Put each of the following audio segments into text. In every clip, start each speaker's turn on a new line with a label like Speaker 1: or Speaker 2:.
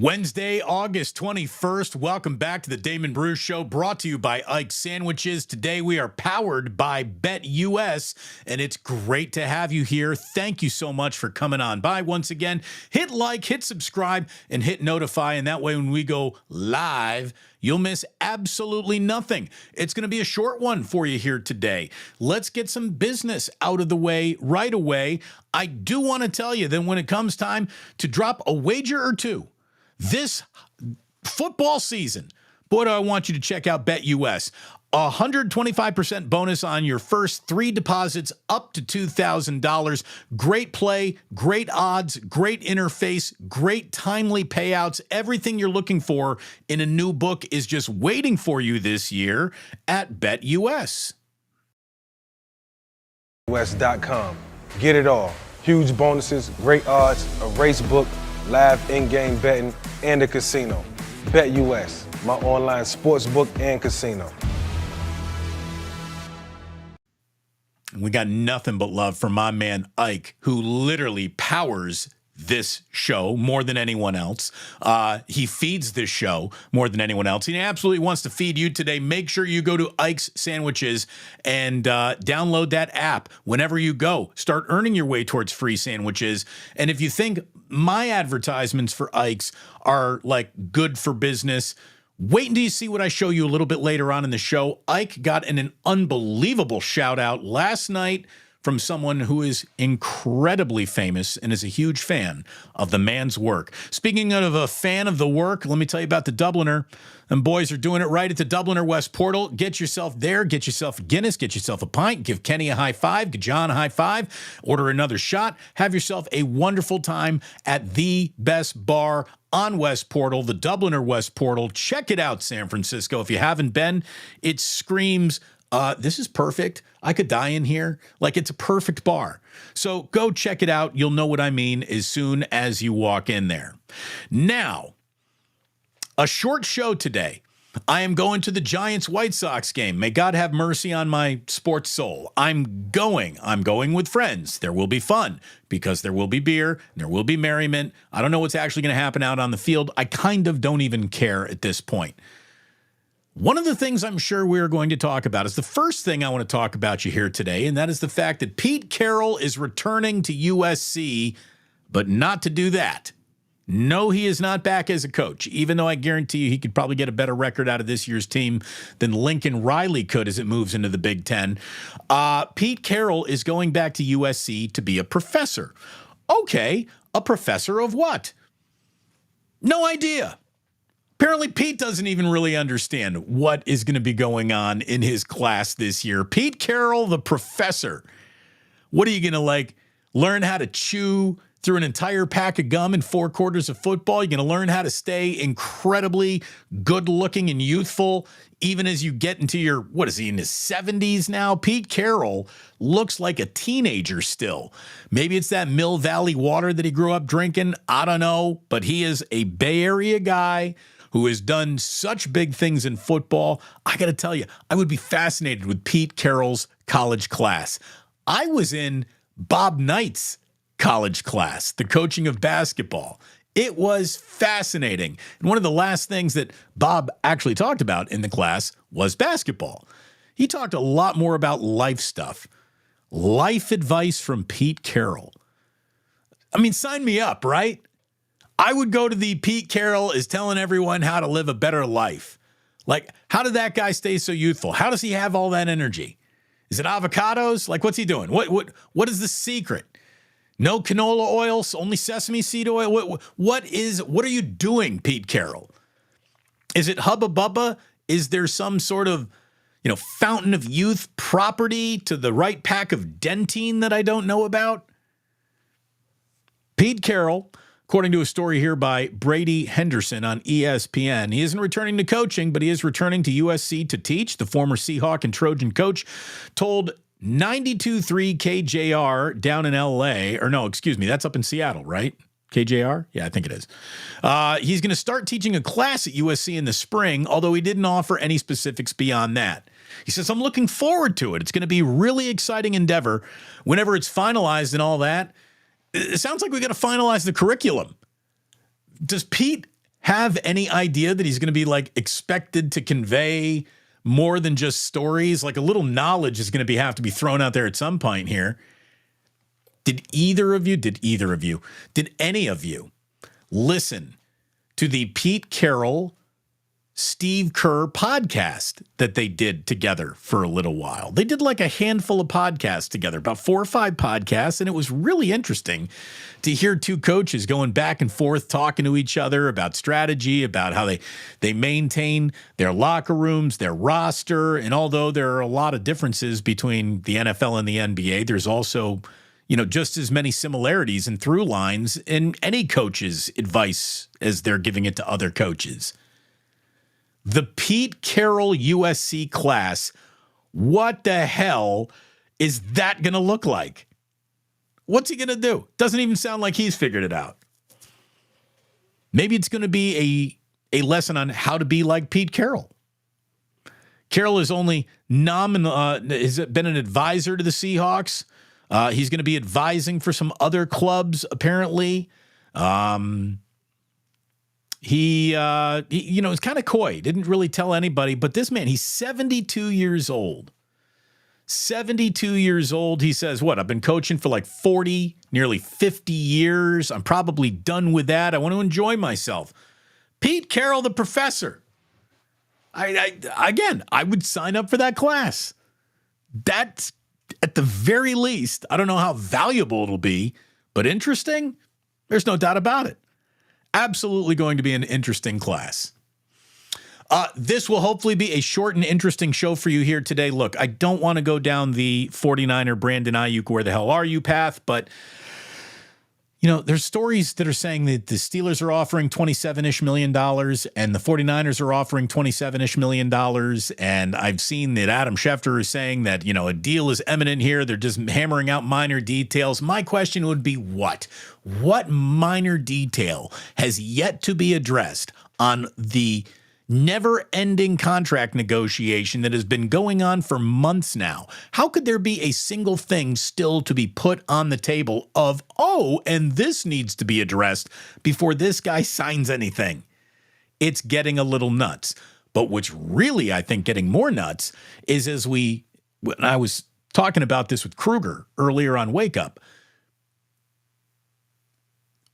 Speaker 1: Wednesday, August 21st. Welcome back to the Damon Brew Show, brought to you by Ike Sandwiches. Today we are powered by BetUS, and it's great to have you here. Thank you so much for coming on by. Once again, hit like, hit subscribe, and hit notify, and that way when we go live, you'll miss absolutely nothing. It's going to be a short one for you here today. Let's get some business out of the way right away. I do want to tell you that when it comes time to drop a wager or two, this football season, boy, do I want you to check out BetUS. 125% bonus on your first 3 deposits up to $2,000. Great play, great odds, great interface, great timely payouts. Everything you're looking for in a new book is just waiting for you this year at BetUS.
Speaker 2: US.com. Get it all. Huge bonuses, great odds, a race book, live in-game betting, and a casino. BetUS, my online sports book and casino.
Speaker 1: We got nothing but love for my man Ike, who literally powers this show more than anyone else. He feeds this show more than anyone else. He absolutely wants to feed you today. Make sure you go to Ike's Sandwiches and download that app. Whenever you go, start earning your way towards free sandwiches. And if you think my advertisements for Ike's are like good for business, wait until you see what I show you a little bit later on in the show. Ike got an unbelievable shout out last night from someone who is incredibly famous and is a huge fan of the man's work. Speaking of a fan of the work, let me tell you about the Dubliner. And boys are doing it right at the Dubliner West Portal. Get yourself there. Get yourself a Guinness. Get yourself a pint. Give Kenny a high five. Give John a high five. Order another shot. Have yourself a wonderful time at the best bar on West Portal, the Dubliner West Portal. Check it out, San Francisco. If you haven't been, it screams, this is perfect. I could die in here. Like, it's a perfect bar. So go check it out. You'll know what I mean as soon as you walk in there. Now, a short show today. I am going to the Giants-White Sox game. May God have mercy on my sports soul. I'm going with friends. There will be fun because there will be beer, and there will be merriment. I don't know what's actually going to happen out on the field. I kind of don't even care at this point. One of the things I'm sure we're going to talk about is the first thing I want to talk about you here today, and that is the fact that Pete Carroll is returning to USC, but not to do that. No, he is not back as a coach, even though I guarantee you he could probably get a better record out of this year's team than Lincoln Riley could as it moves into the Big Ten. Pete Carroll is going back to USC to be a professor. Okay, a professor of what? No idea. Apparently, Pete doesn't even really understand what is going to be going on in his class this year. Pete Carroll, the professor. What are you going to, learn how to chew through an entire pack of gum in 4 quarters of football? You're going to learn how to stay incredibly good-looking and youthful even as you get into your, what is he, in his 70s now? Pete Carroll looks like a teenager still. Maybe it's that Mill Valley water that he grew up drinking. I don't know. But he is a Bay Area guy who has done such big things in football. I got to tell you, I would be fascinated with Pete Carroll's college class. I was in Bob Knight's college class, the coaching of basketball. It was fascinating. And one of the last things that Bob actually talked about in the class was basketball. He talked a lot more about life stuff. Life advice from Pete Carroll. I mean, sign me up, right? I would go to the Pete Carroll is telling everyone how to live a better life. Like, how did that guy stay so youthful? How does he have all that energy? Is it avocados? Like, what's he doing? What is the secret? No canola oil, only sesame seed oil? What are you doing, Pete Carroll? Is it Hubba Bubba? Is there some sort of, fountain of youth property to the right pack of Dentyne that I don't know about? Pete Carroll, according to a story here by Brady Henderson on ESPN, he isn't returning to coaching, but he is returning to USC to teach. The former Seahawk and Trojan coach told 92.3 KJR down in LA, or no, excuse me, that's up in Seattle, right? KJR? Yeah, I think it is. He's going to start teaching a class at USC in the spring, although he didn't offer any specifics beyond that. He says, I'm looking forward to it. It's going to be a really exciting endeavor. Whenever it's finalized and all that, it sounds like we got to finalize the curriculum. Does Pete have any idea that he's going to be like expected to convey more than just stories? Like a little knowledge is going to have to be thrown out there at some point here. Did any of you listen to the Pete Carroll, Steve Kerr podcast that they did together for a little while? They did like a handful of podcasts together, about 4 or 5 podcasts, and it was really interesting to hear two coaches going back and forth, talking to each other about strategy, about how they maintain their locker rooms, their roster. And although there are a lot of differences between the NFL and the NBA, there's also, just as many similarities and through lines in any coach's advice as they're giving it to other coaches. The Pete Carroll USC class, what the hell is that going to look like? What's he going to do? Doesn't even sound like he's figured it out. Maybe it's going to be a lesson on how to be like Pete Carroll. Carroll is only has been an advisor to the Seahawks. He's going to be advising for some other clubs, apparently. He is kind of coy. Didn't really tell anybody. But this man, he's 72 years old. 72 years old. He says, I've been coaching for like 40, nearly 50 years. I'm probably done with that. I want to enjoy myself. Pete Carroll, the professor. I would sign up for that class. That's at the very least. I don't know how valuable it'll be, but interesting. There's no doubt about it. Absolutely going to be an interesting class. This will hopefully be a short and interesting show for you here today. Look, I don't want to go down the 49er Brandon Aiyuk, where the hell are you path, but there's stories that are saying that the Steelers are offering $27-ish million and the 49ers are offering $27-ish million. And I've seen that Adam Schefter is saying that, a deal is imminent here. They're just hammering out minor details. My question would be what? What minor detail has yet to be addressed on the never-ending contract negotiation that has been going on for months now? How could there be a single thing still to be put on the table of, and this needs to be addressed before this guy signs anything? It's getting a little nuts. But what's really, I think, getting more nuts is when I was talking about this with Kruger earlier on Wake Up,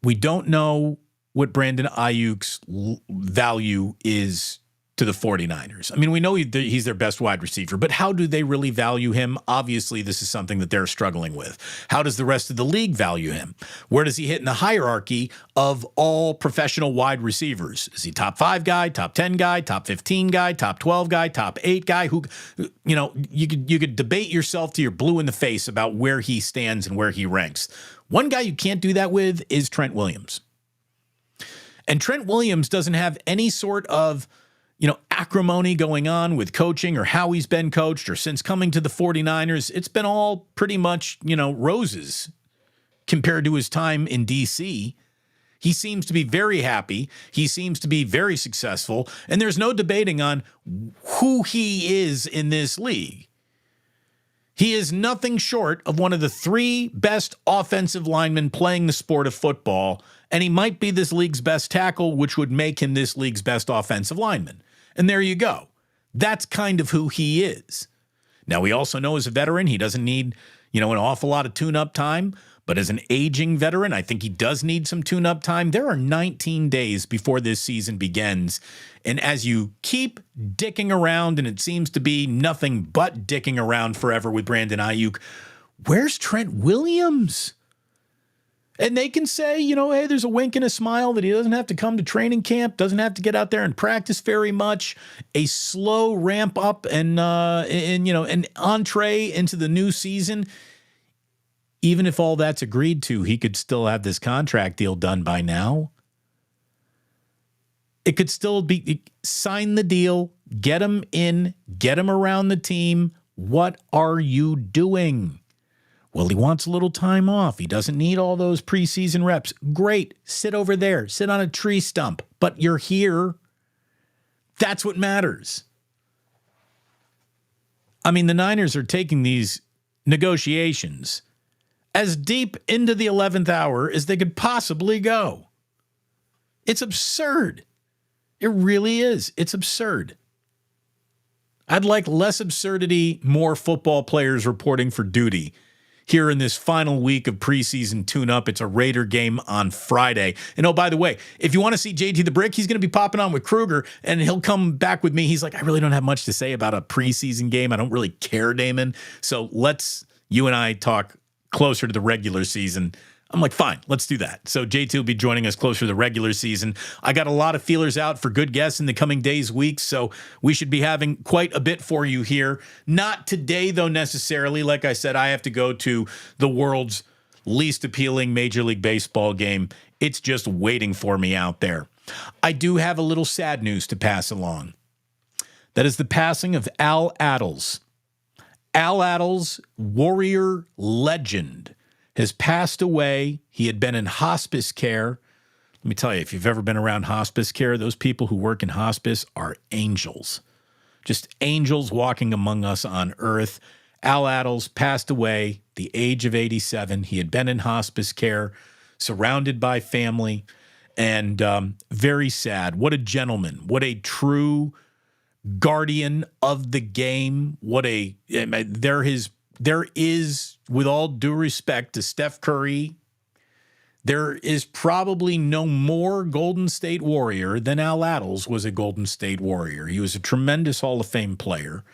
Speaker 1: we don't know what Brandon Aiyuk's value is to the 49ers. I mean, we know he's their best wide receiver, but how do they really value him? Obviously, this is something that they're struggling with. How does the rest of the league value him? Where does he hit in the hierarchy of all professional wide receivers? Is he top 5 guy, top 10 guy, top 15 guy, top 12 guy, top 8 guy? Who, you could debate yourself till you're blue in the face about where he stands and where he ranks. One guy you can't do that with is Trent Williams. And Trent Williams doesn't have any sort of, acrimony going on with coaching or how he's been coached or since coming to the 49ers. It's been all pretty much, roses compared to his time in D.C. He seems to be very happy. He seems to be very successful. And there's no debating on who he is in this league. He is nothing short of one of the 3 best offensive linemen playing the sport of football, and he might be this league's best tackle, which would make him this league's best offensive lineman. And there you go. That's kind of who he is. Now, we also know as a veteran, he doesn't need, an awful lot of tune-up time, but as an aging veteran, I think he does need some tune-up time. There are 19 days before this season begins, and as you keep dicking around, and it seems to be nothing but dicking around forever with Brandon Aiyuk, where's Trent Williams? And they can say, hey, there's a wink and a smile that he doesn't have to come to training camp, doesn't have to get out there and practice very much, a slow ramp up and an entree into the new season. Even if all that's agreed to, he could still have this contract deal done by now. It could still be sign the deal, get him in, get him around the team. What are you doing? Well, he wants a little time off. He doesn't need all those preseason reps. Great. Sit over there. Sit on a tree stump. But you're here. That's what matters. I mean, the Niners are taking these negotiations as deep into the 11th hour as they could possibly go. It's absurd. It really is. It's absurd. I'd like less absurdity, more football players reporting for duty. Here in this final week of preseason tune-up, it's a Raider game on Friday. And oh, by the way, if you want to see JT the Brick, he's going to be popping on with Kruger, and he'll come back with me. He's like, I really don't have much to say about a preseason game. I don't really care, Damon. So let's, you and I, talk closer to the regular season. I'm like, fine, let's do that. So JT will be joining us closer to the regular season. I got a lot of feelers out for good guests in the coming days, weeks, so we should be having quite a bit for you here. Not today, though, necessarily. Like I said, I have to go to the world's least appealing Major League Baseball game. It's just waiting for me out there. I do have a little sad news to pass along. That is the passing of Attles. Attles, Warrior legend, has passed away. He had been in hospice care. Let me tell you, if you've ever been around hospice care, those people who work in hospice are angels. Just angels walking among us on earth. Attles passed away, the age of 87. He had been in hospice care, surrounded by family, and very sad. What a gentleman. What a true guardian of the game. There is, with all due respect to Steph Curry, there is probably no more Golden State Warrior than Attles was a Golden State Warrior. He was a tremendous Hall of Fame player.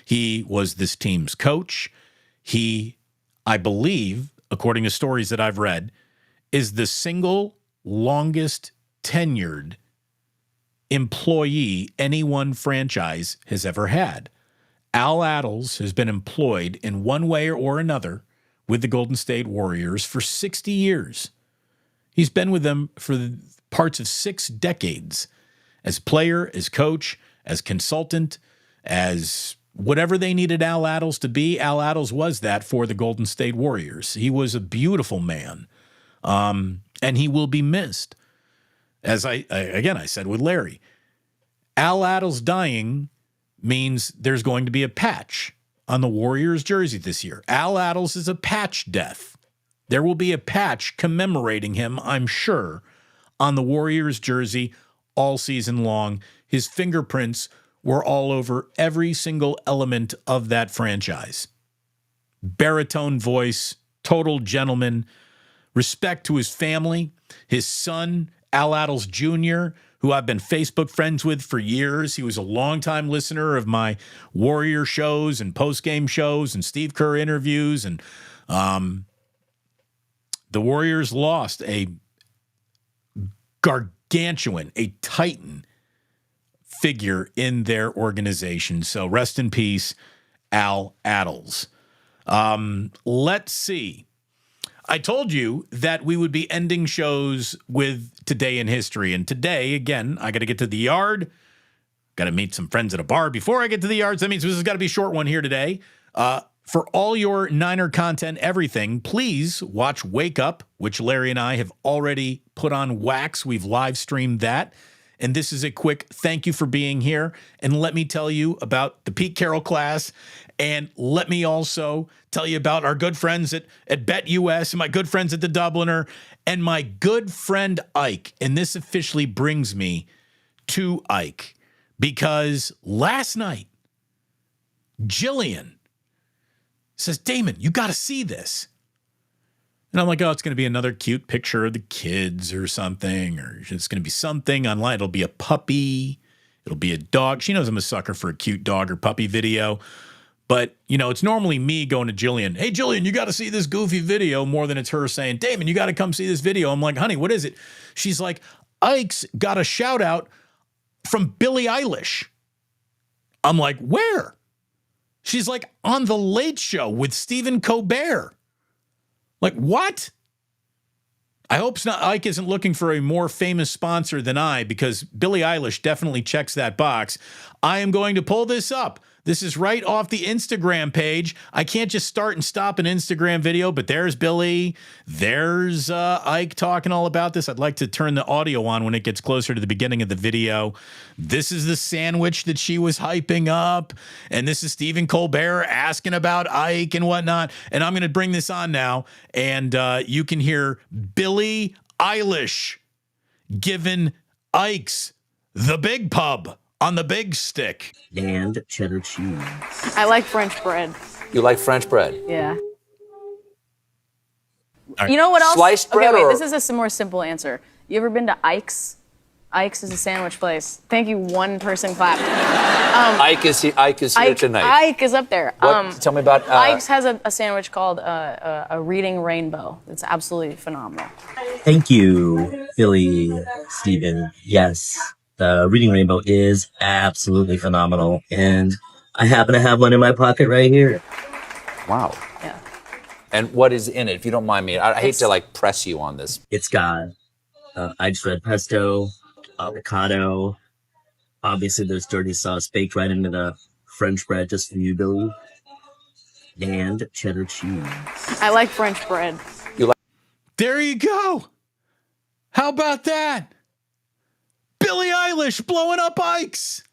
Speaker 1: He was this team's coach. He, I believe, according to stories that I've read, is the single longest tenured employee any one franchise has ever had. Attles has been employed in one way or another with the Golden State Warriors for 60 years. He's been with them for parts of 6 decades as player, as coach, as consultant, as whatever they needed Attles to be. Attles was that for the Golden State Warriors. He was a beautiful man, and he will be missed. As I said with Larry, Attles dying means there's going to be a patch on the Warriors jersey this year. Attles is a patch death. There will be a patch commemorating him, I'm sure, on the Warriors jersey all season long. His fingerprints were all over every single element of that franchise. Baritone voice, total gentleman, respect to his family, his son, Attles Jr., who I've been Facebook friends with for years. He was a longtime listener of my Warrior shows and post-game shows and Steve Kerr interviews. And the Warriors lost a gargantuan, a titan figure in their organization. So rest in peace, Attles. Let's see. I told you that we would be ending shows with Today in History. And today, again, I got to get to the yard. Got to meet some friends at a bar before I get to the yards. That means this has got to be a short one here today. For all your Niner content, everything, please watch Wake Up, which Larry and I have already put on wax. We've live streamed that. And this is a quick thank you for being here. And let me tell you about the Pete Carroll class. And let me also tell you about our good friends at Bet US and my good friends at the Dubliner and my good friend Ike. And this officially brings me to Ike because last night, Jillian says, Damon, you got to see this. And I'm like, oh, it's going to be another cute picture of the kids or something, or it's going to be something online. It'll be a puppy. It'll be a dog. She knows I'm a sucker for a cute dog or puppy video. But, it's normally me going to Jillian, hey, Jillian, you got to see this goofy video, more than it's her saying, Damon, you got to come see this video. I'm like, honey, what is it? She's like, Ike's got a shout out from Billie Eilish. I'm like, where? She's like, on The Late Show with Stephen Colbert. Like, what? I hope Ike isn't looking for a more famous sponsor than I, because Billie Eilish definitely checks that box. I am going to pull this up. This is right off the Instagram page. I can't just start and stop an Instagram video, but there's Billy. There's Ike talking all about this. I'd like to turn the audio on when it gets closer to the beginning of the video. This is the sandwich that she was hyping up. And this is Stephen Colbert asking about Ike and whatnot. And I'm going to bring this on now. And you can hear Billie Eilish giving Ike's The Big Pub on the Big Stick.
Speaker 3: And cheddar cheese.
Speaker 4: I like French bread.
Speaker 5: You like French bread?
Speaker 4: Yeah.
Speaker 1: Right.
Speaker 4: You know what else?
Speaker 5: Sliced bread
Speaker 4: Okay, wait,
Speaker 5: or-
Speaker 4: this is a more simple answer. You ever been to Ike's? Ike's is a sandwich place. Thank you, one person clap.
Speaker 5: Ike is here tonight.
Speaker 4: Ike is up there.
Speaker 5: Tell me about...
Speaker 4: Ike's has a sandwich called a reading rainbow. It's absolutely phenomenal.
Speaker 3: Thank you, Philly, Steven. Yes, the Reading Rainbow is absolutely phenomenal. And I happen to have one in my pocket right here.
Speaker 5: Wow.
Speaker 4: Yeah.
Speaker 5: And what is in it, if you don't mind me? I hate to, press you on this.
Speaker 3: It's got Ike's red pesto, avocado. Obviously, there's dirty sauce baked right into the French bread just for you, Billy. And cheddar cheese.
Speaker 4: I like French bread.
Speaker 1: There you go. How about that? Billie Eilish blowing up Ike's.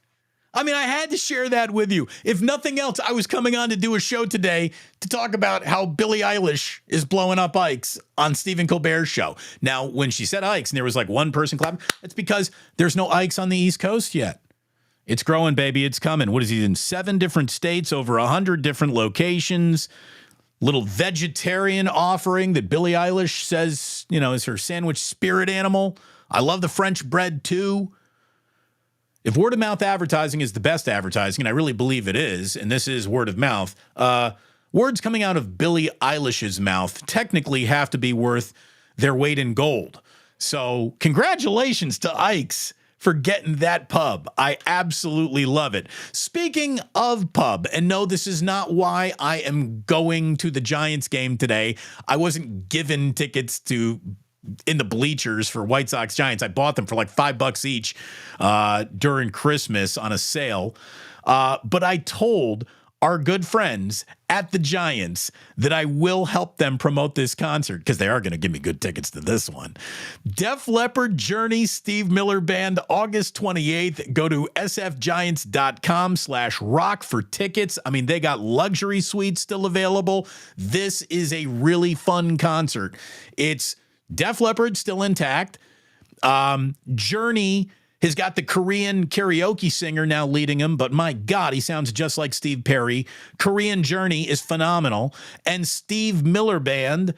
Speaker 1: I mean, I had to share that with you. If nothing else, I was coming on to do a show today to talk about how Billie Eilish is blowing up Ike's on Stephen Colbert's show. Now, when she said Ike's and there was one person clapping, it's because there's no Ike's on the East Coast yet. It's growing, baby. It's coming. What is he in 7 different states, over 100 different locations? Little vegetarian offering that Billie Eilish says, is her sandwich spirit animal. I love the French bread too. If word of mouth advertising is the best advertising, and I really believe it is, and this is word of mouth, words coming out of Billie Eilish's mouth technically have to be worth their weight in gold. So congratulations to Ike's for getting that pub. I absolutely love it. Speaking of pub, and no, this is not why I am going to the Giants game today. I wasn't given tickets in the bleachers for White Sox Giants. I bought them for $5 each during Christmas on a sale. But I told our good friends at the Giants that I will help them promote this concert because they are going to give me good tickets to this one. Def Leppard, Journey, Steve Miller Band, August 28th. Go to sfgiants.com/rock for tickets. I mean, they got luxury suites still available. This is a really fun concert. It's Def Leppard still intact. Journey has got the Korean karaoke singer now leading him, but my God, he sounds just like Steve Perry. Korean Journey is phenomenal. And Steve Miller Band,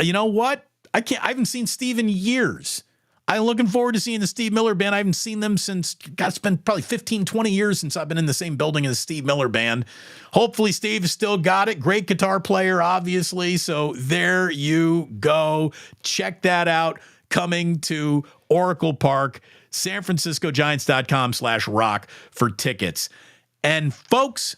Speaker 1: you know what? I haven't seen Steve in years. I'm looking forward to seeing the Steve Miller Band. I haven't seen them since, it's been probably 15, 20 years since I've been in the same building as Steve Miller Band. Hopefully Steve has still got it. Great guitar player, obviously. So there you go. Check that out. Coming to Oracle Park, SanFranciscoGiants.com/rock for tickets. And folks,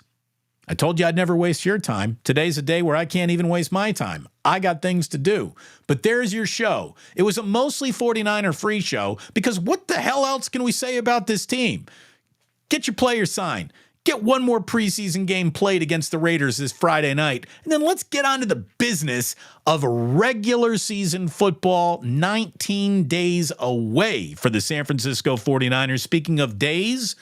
Speaker 1: I told you I'd never waste your time. Today's a day where I can't even waste my time. I got things to do. But there's your show. It was a mostly 49er free show because what the hell else can we say about this team? Get your player signed. Get one more preseason game played against the Raiders this Friday night. And then let's get on to the business of regular season football, 19 days away for the San Francisco 49ers. Speaking of days,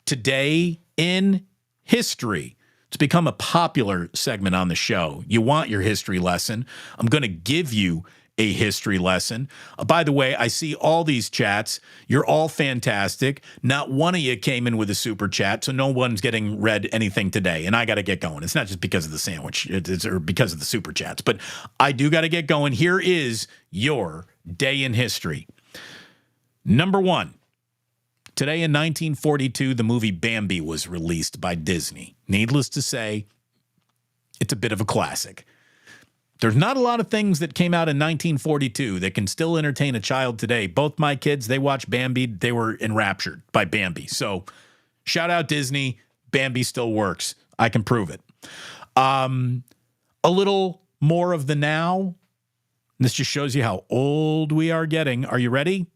Speaker 1: today in history. It's become a popular segment on the show. You want your history lesson. I'm going to give you a history lesson. By the way, I see all these chats. You're all fantastic. Not one of you came in with a super chat, so no one's getting read anything today, and I got to get going. It's not just because of the sandwich or because of the super chats, but I do got to get going. Here is your day in history. Number 1. Today in 1942, the movie Bambi was released by Disney. Needless to say, it's a bit of a classic. There's not a lot of things that came out in 1942 that can still entertain a child today. Both my kids, they watched Bambi. They were enraptured by Bambi. So shout out Disney. Bambi still works. I can prove it. A little more of the now. This just shows you how old we are getting. Are you ready?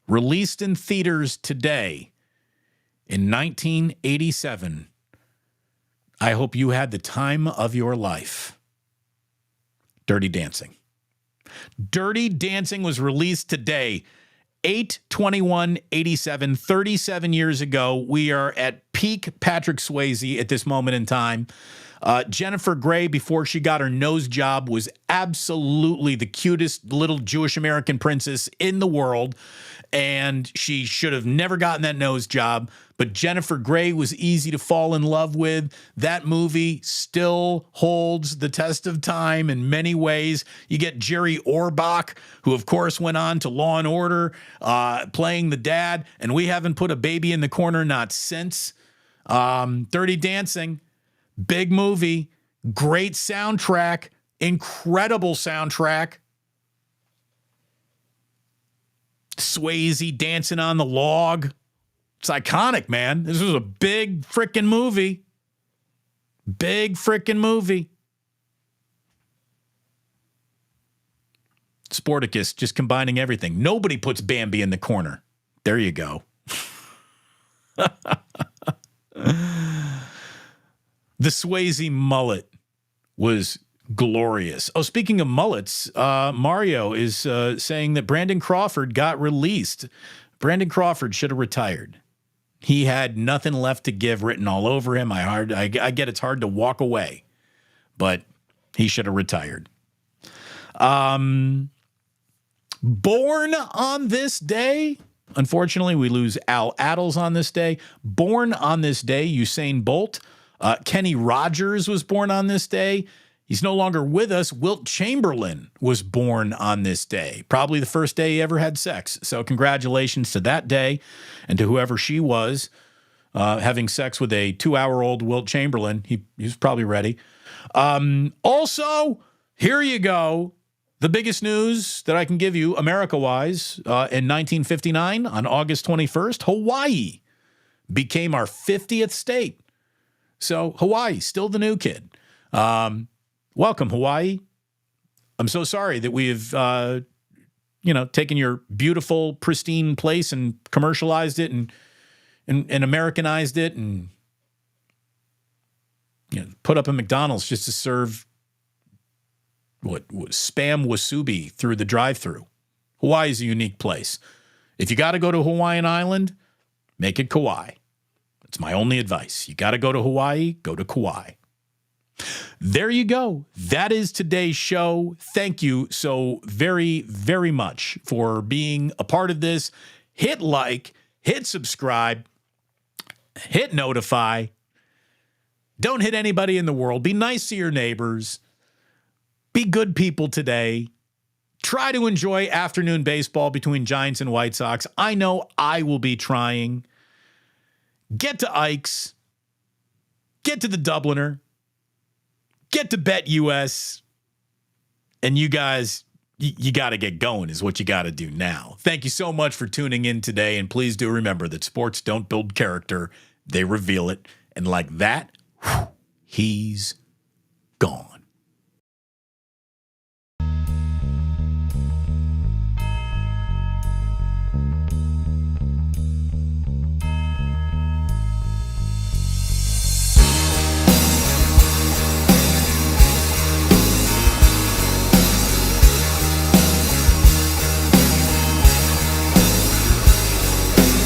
Speaker 1: Released in theaters today in 1987. I hope you had the time of your life. Dirty Dancing. Dirty Dancing was released today. 8/21/87, 37 years ago. We are at peak Patrick Swayze at this moment in time. Jennifer Grey, before she got her nose job, was absolutely the cutest little Jewish American princess in the world. And she should have never gotten that nose job. But Jennifer Grey was easy to fall in love with. That movie still holds the test of time in many ways. You get Jerry Orbach, who, of course, went on to Law and Order, playing the dad. And we haven't put a baby in the corner, not since. Dirty Dancing, big movie, great soundtrack, incredible soundtrack. Swayze dancing on the log. It's iconic, man. This was a big freaking movie. Big freaking movie. Sporticus, just combining everything. Nobody puts Bambi in the corner. There you go. The Swayze mullet was glorious. Oh, speaking of mullets, Mario is saying that Brandon Crawford got released. Brandon Crawford should have retired. He had nothing left to give written all over him. I get it's hard to walk away, but he should have retired. Born on this day. Unfortunately, we lose Attles on this day. Born on this day, Usain Bolt. Kenny Rogers was born on this day. He's no longer with us. Wilt Chamberlain was born on this day. Probably the first day he ever had sex. So congratulations to that day and to whoever she was having sex with a 2-hour-old Wilt Chamberlain. He was probably ready. Also, here you go. The biggest news that I can give you America-wise, in 1959, on August 21st, Hawaii became our 50th state. So Hawaii, still the new kid. Welcome, Hawaii. I'm so sorry that we've, taken your beautiful, pristine place and commercialized it and Americanized it and put up a McDonald's just to serve spam wasubi through the drive-thru. Hawaii is a unique place. If you got to go to Hawaiian Island, make it Kauai. That's my only advice. You got to go to Hawaii, go to Kauai. There you go. That is today's show. Thank you so very, very much for being a part of this. Hit like, hit subscribe, hit notify. Don't hit anybody in the world. Be nice to your neighbors. Be good people today. Try to enjoy afternoon baseball between Giants and White Sox. I know I will be trying. Get to Ike's. Get to the Dubliner. Get to Bet US. And you guys, you got to get going is what you got to do now. Thank you so much for tuning in today. And please do remember that sports don't build character. They reveal it. And like that, he's gone.